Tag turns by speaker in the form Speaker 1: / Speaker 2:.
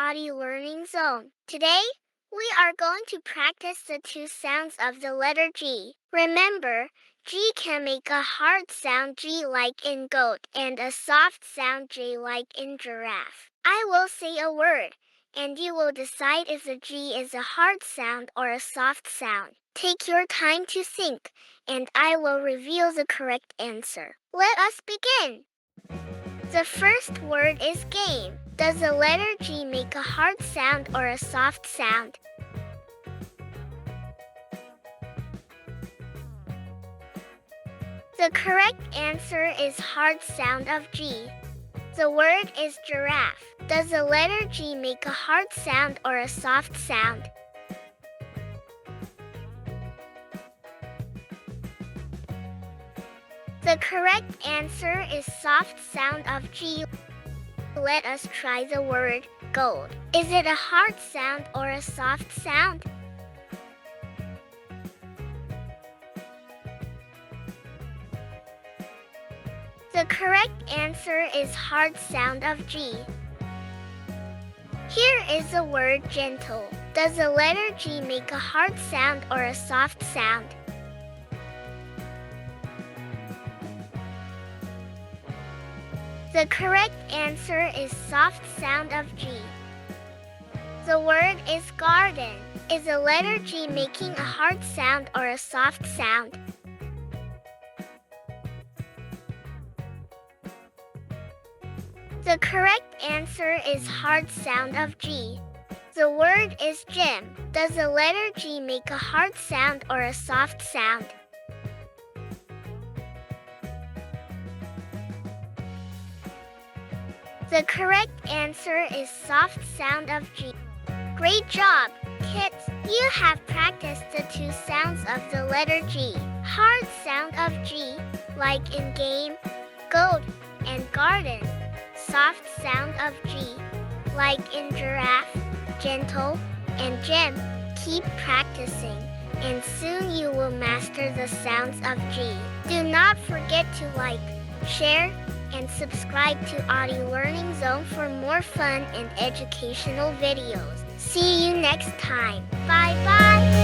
Speaker 1: Aady Learning Zone. Today, we are going to practice the two sounds of the letter G. Remember, G can make a hard sound G like in goat and a soft sound J like in giraffe. I will say a word, and you will decide if the G is a hard sound or a soft sound. Take your time to think, and I will reveal the correct answer. Let us begin. The first word is game. Does the letter G make a hard sound or a soft sound? The correct answer is hard sound of G. The word is giraffe. Does the letter G make a hard sound or a soft sound? The correct answer is soft sound of G. Let us try the word gold. Is it a hard sound or a soft sound? The correct answer is hard sound of G. Here is the word gentle. Does the letter G make a hard sound or a soft sound? The correct answer is soft sound of G. The word is garden. Is the letter G making a hard sound or a soft sound? The correct answer is hard sound of G. The word is gym. Does the letter G make a hard sound or a soft sound? The correct answer is soft sound of G. Great job, kids! You have practiced the two sounds of the letter G. Hard sound of G, like in game, goat, and garden. Soft sound of G, like in giraffe, gentle, and gym. Keep practicing, and soon you will master the sounds of G. Do not forget to like, share, and subscribe to Aady Learning Zone for more fun and educational videos. See you next time. Bye-bye.